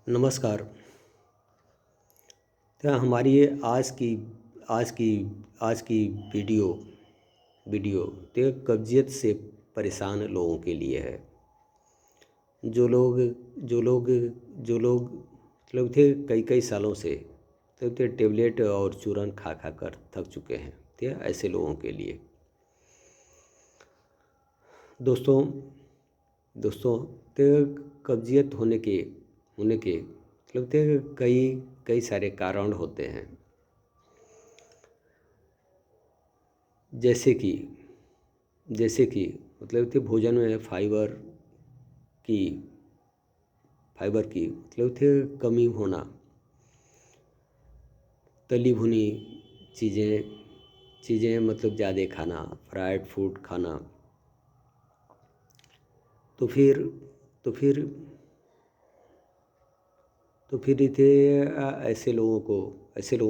नमस्कार। तो हमारी ये आज की आज की वीडियो वीडियो तो कब्जियत से परेशान लोगों के लिए है। जो लोग जो लोग जो लोग मतलब थे कई कई सालों से तो थे टेबलेट और चूरन खा खा कर थक चुके हैं। तो ऐसे लोगों के लिए दोस्तों दोस्तों तो कब्जियत होने के मतलब तो कई कई सारे कारण होते हैं। जैसे कि जैसे कि मतलब कि भोजन में की फाइबर की मतलब थे कमी होना, तली भुनी चीज़ें चीज़ें मतलब ज़्यादा खाना, फ्राइड फूड खाना। तो फिर तो फिर तो फिर इथे ऐसे लोगों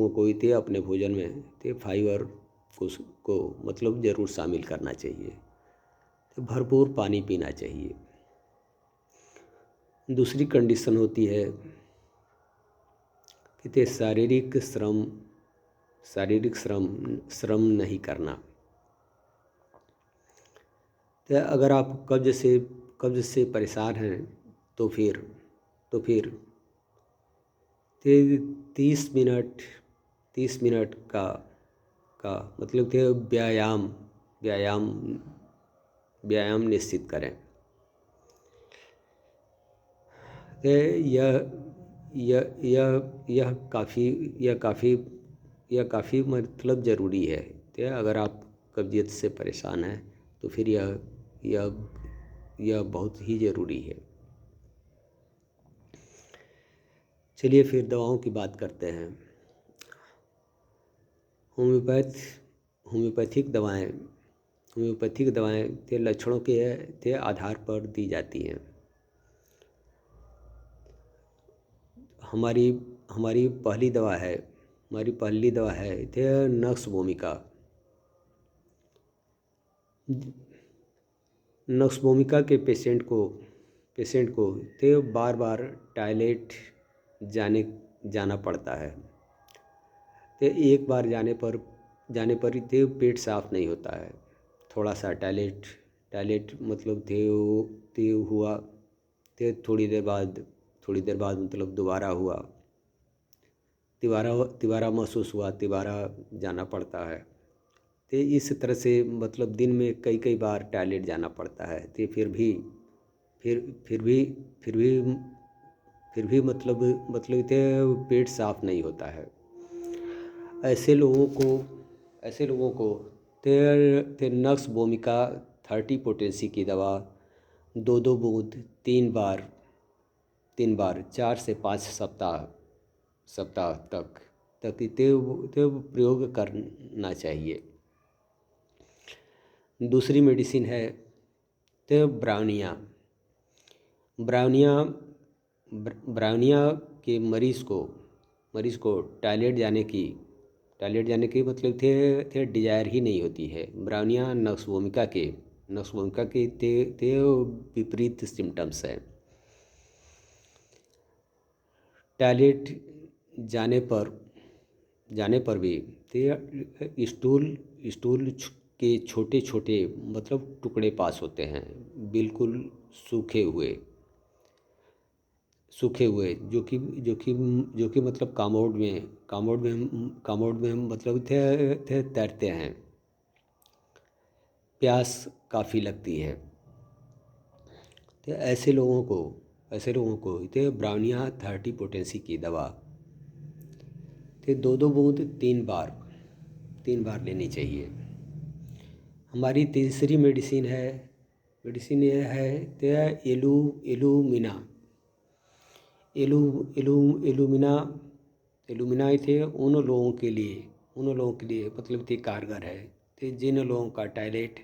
को इथे अपने भोजन में ते फाइबर को मतलब ज़रूर शामिल करना चाहिए। तो भरपूर पानी पीना चाहिए। दूसरी कंडीशन होती है कि ते शारीरिक श्रम नहीं करना। तो अगर आप कब्ज से परेशान हैं तो फिर ते 30 मिनट 30 मिनट का मतलब कि व्यायाम व्यायाम निश्चित करें। तो यह काफ़ी मतलब ज़रूरी है। तो अगर आप कब्जियत से परेशान हैं तो फिर यह यह बहुत ही ज़रूरी है। चलिए फिर दवाओं की बात करते हैं। होम्योपैथ होम्योपैथिक दवाएं के लक्षणों के आधार पर दी जाती हैं। हमारी हमारी पहली दवा है थे नक्स भूमिका। नक्स भूमिका के पेशेंट को थे बार बार टॉयलेट जाना पड़ता है। तो एक बार जाने पर ही थे पेट साफ नहीं होता है। थोड़ा सा टॉयलेट मतलब थे हुआ थे थोड़ी देर बाद मतलब दोबारा हुआ, तिबारा महसूस हुआ, तिबारा जाना पड़ता है। तो इस तरह से मतलब दिन में कई कई बार टॉयलेट जाना पड़ता है। तो फिर फिर भी फिर भी फिर भी मतलब इतने पेट साफ नहीं होता है। ऐसे लोगों को ते नक्स भूमिका 30 पोटेंसी की दवा 2-2 बूंद 3 बार 4 से 5 सप्ताह तक ते प्रयोग करना चाहिए। दूसरी मेडिसिन है तो ब्राउनिया ब्राउनिया के मरीज़ को टॉयलेट जाने की मतलब थे डिजायर ही नहीं होती है। ब्राउनिया नक्स भूमिका के ते विपरीत सिम्टम्स है। टॉयलेट जाने पर भी ते स्टूल के छोटे छोटे मतलब टुकड़े पास होते हैं, बिल्कुल सूखे हुए जो कि मतलब कामोड में हम मतलब थे तैरते हैं। प्यास काफ़ी लगती है। तो ऐसे लोगों को ते ब्राउनिया 30 पोटेंसी की दवा ते 2-2 बूंद 3 बार लेनी चाहिए। हमारी तीसरी मेडिसिन यह है तो एलुमिना एलू एलू एलुमिना एलुमिना थे उन लोगों के लिए मतलब थे कारगर है। तो जिन लोगों का टॉयलेट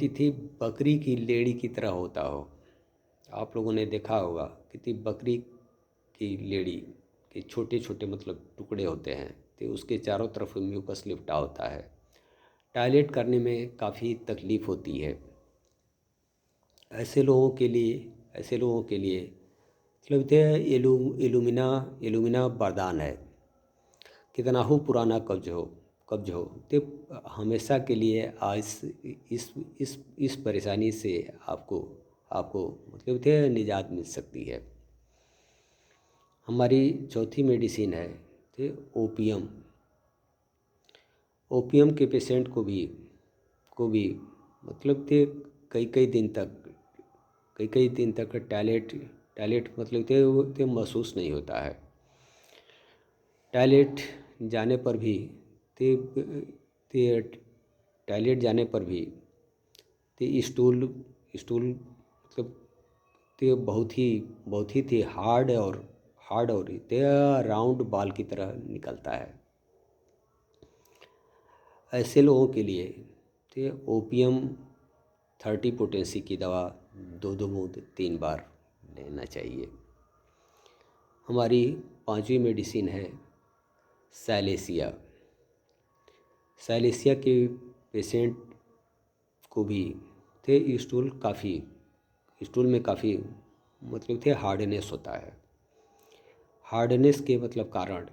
ही थी बकरी की लेड़ी की तरह होता हो। आप लोगों ने देखा होगा कि बकरी की लेड़ी के छोटे छोटे मतलब टुकड़े होते हैं, तो उसके चारों तरफ म्यूकस लिपटा होता है। टॉयलेट करने में काफ़ी तकलीफ़ होती है। ऐसे लोगों के लिए मतलब ते एलुमिना वरदान है। कितना हो पुराना कब्ज हो ते हमेशा के लिए इस परेशानी से आपको आपको मतलब ते निजात मिल सकती है। हमारी चौथी मेडिसिन है ते ओपियम। ओपियम के पेशेंट को भी मतलब ते कई कई दिन तक टॉयलेट मतलब ते महसूस नहीं होता है। टॉयलेट जाने पर भी ते ते टॉयलेट जाने पर भी ते स्टूल मतलब ते बहुत ही ते हार्ड और ते राउंड बाल की तरह निकलता है। ऐसे लोगों के लिए ते ओपियम 30 पोटेंसी की दवा 2-2 बूंद 3 बार लेना चाहिए। हमारी पांचवी मेडिसिन है सैलेसिया। सैलेसिया के पेशेंट को भी थे स्टूल में काफ़ी मतलब थे हार्डनेस होता है। हार्डनेस के मतलब कारण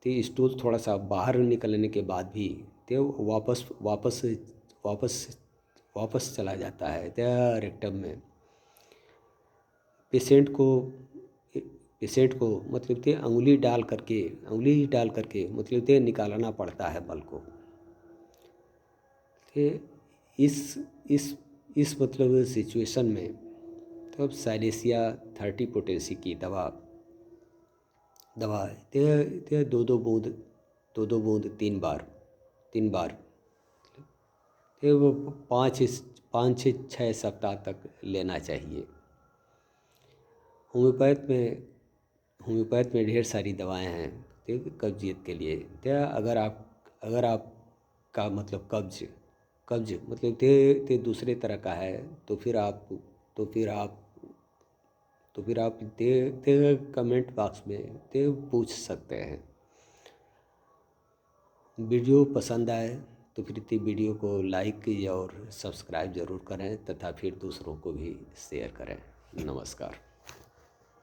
ते स्टूल थोड़ा सा बाहर निकलने के बाद भी ते वापस चला जाता है ते रेक्टम में। पेशेंट को मतलब ते अंगुली डाल करके मतलब ते निकालना पड़ता है बल को। ते इस मतलब सिचुएशन में तब सैलेसिया 30 पोटेंसी की दवा ते 2-2 बूंद 3 बार ते वो 5 से 6 सप्ताह तक लेना चाहिए। होम्योपैथ में ढेर सारी दवाएं हैं ते कब्जियत के लिए। ते अगर आप का मतलब कब्ज मतलब ते दूसरे तरह का है तो फिर आप ते कमेंट बॉक्स में ते पूछ सकते हैं। वीडियो पसंद आए तो फिर वीडियो को लाइक कीजिए और सब्सक्राइब ज़रूर करें तथा फिर दूसरों को भी शेयर करें। नमस्कार।